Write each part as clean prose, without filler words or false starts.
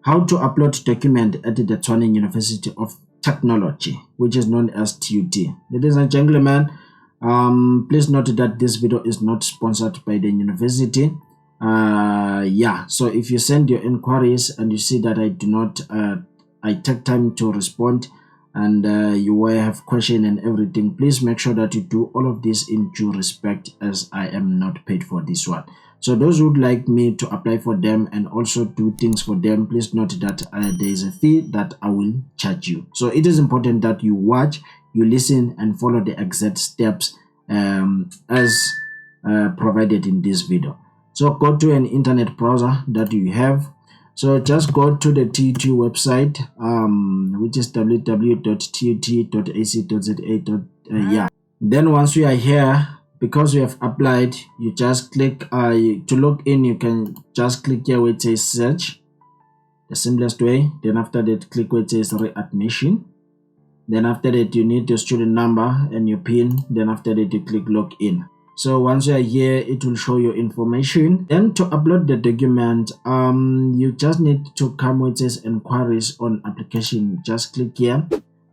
how to upload document at the Tshwane University of Technology, which is known as TUT. Ladies and gentlemen, please note that this video is not sponsored by the university. So if you send your inquiries and you see that I do not I take time to respond, and you will have question and everything, please make sure that you do all of this in due respect, as I am not paid for this one. So those who would like me to apply for them and also do things for them, please note that there is a fee that I will charge you. So it is important that you watch, you listen, and follow the exact steps as provided in this video. So go to an internet browser that you have. So just go to the TUT website, which is www.tut.ac.za. Then once you are here, because you have applied, you just click to log in. You can just click here where it says search, the simplest way. Then after that, click where it says readmission. Then after that, you need your student number and your PIN. Then after that, you click login. So once you are here, it will show you information. Then to upload the document, you just need to come where it says inquiries on application. Just click here.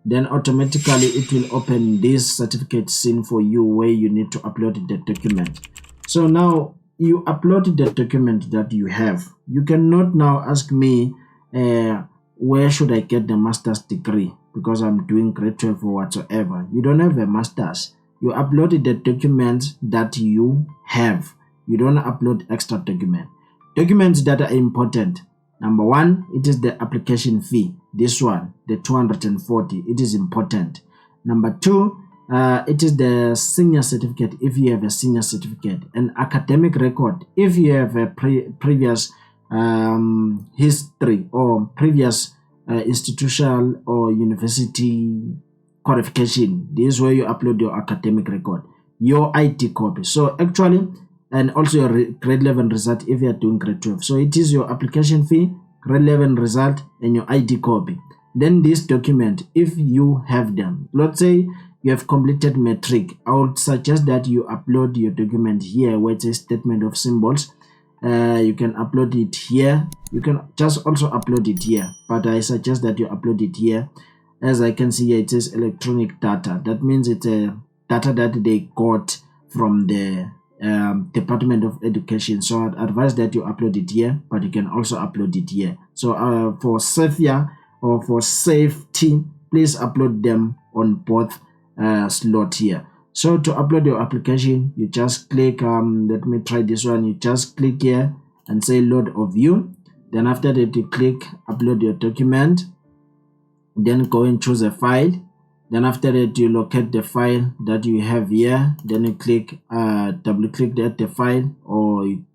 Then automatically it will open this certificate scene for you where you need to upload the document. So now you upload the document that you have. You cannot now ask me where should I get the master's degree, because I'm doing grade 12 or whatsoever. You don't have a master's. You upload the documents that you have. You don't upload extra document. Documents that are important. Number one, it is the application fee. This one, the 240, it is important. Number two, it is the senior certificate if you have a senior certificate. An academic record if you have a previous history or previous institutional or university qualification. This is where you upload your academic record, your ID copy. So actually, and also your grade 11 result if you are doing grade 12. So it is your application fee, grade 11 result, and your ID copy. Then this document, if you have them, let's say you have completed matric, I would suggest that you upload your document here where it says statement of symbols. You can upload it here. You can just also upload it here, but I suggest that you upload it here. As I can see here, it says electronic data. That means it's a data that they got from the Department of Education. So I'd advise that you upload it here, but you can also upload it here. So for safety, please upload them on both slot here. So to upload your application, you just click, let me try this one. You just click here and say load or view. Then after that, you click upload your document. Then go and choose a file. Then after that, you locate the file that you have here. Then you click double click at the file, or you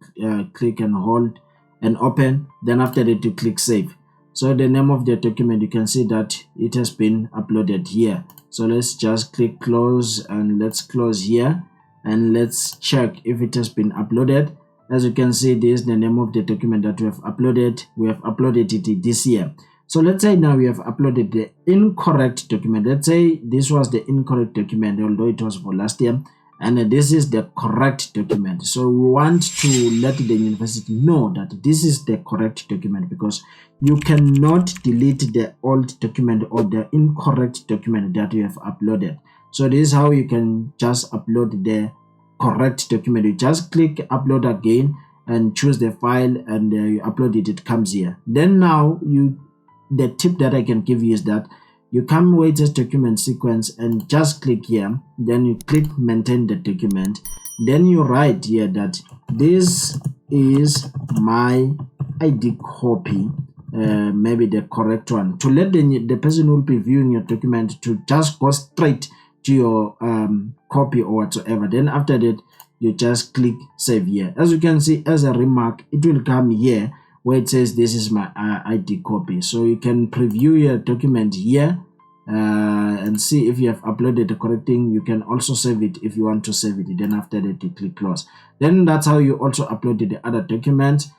click and hold and open. Then after that, you click save. So the name of the document, you can see that it has been uploaded here. So let's just click close, and let's close here, and let's check if it has been uploaded. As you can see, this is the name of the document that we have uploaded. We have uploaded it this year. So let's say now we have uploaded the incorrect document. Let's say this was the incorrect document, although it was for last year, and this is the correct document. So we want to let the university know that this is the correct document, because you cannot delete the old document or the incorrect document that you have uploaded. So this is how you can just upload the correct document. You just click upload again and choose the file, and you upload it. It comes here. Then now the tip that I can give you is that you come where it says document sequence and just click here. Then you click maintain the document. Then you write here that this is my ID copy, maybe the correct one, to let the person who will be viewing your document to just go straight to your copy or whatsoever. Then after that, you just click save here. As you can see, as a remark, it will come here where it says this is my ID copy. So you can preview your document here and see if you have uploaded the correct thing. You can also save it if you want to save it. Then after that, you click close. Then that's how you also uploaded the other documents,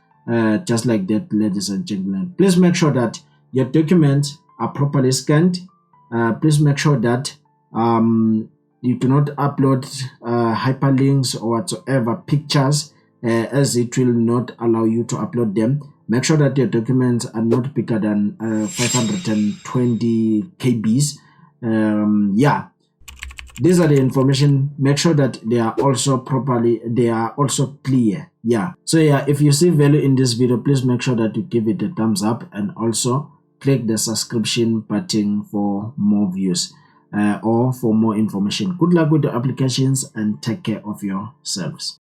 just like that, ladies and gentlemen. Please make sure that your documents are properly scanned. Please make sure that you do not upload hyperlinks or whatsoever pictures, as it will not allow you to upload them. Make sure that your documents are not bigger than 520 kbs. Yeah, these are the information. Make sure that they are also clear. Yeah, so yeah, if you see value in this video, please make sure that you give it a thumbs up and also click the subscription button for more views or for more information. Good luck with the applications and take care of yourselves.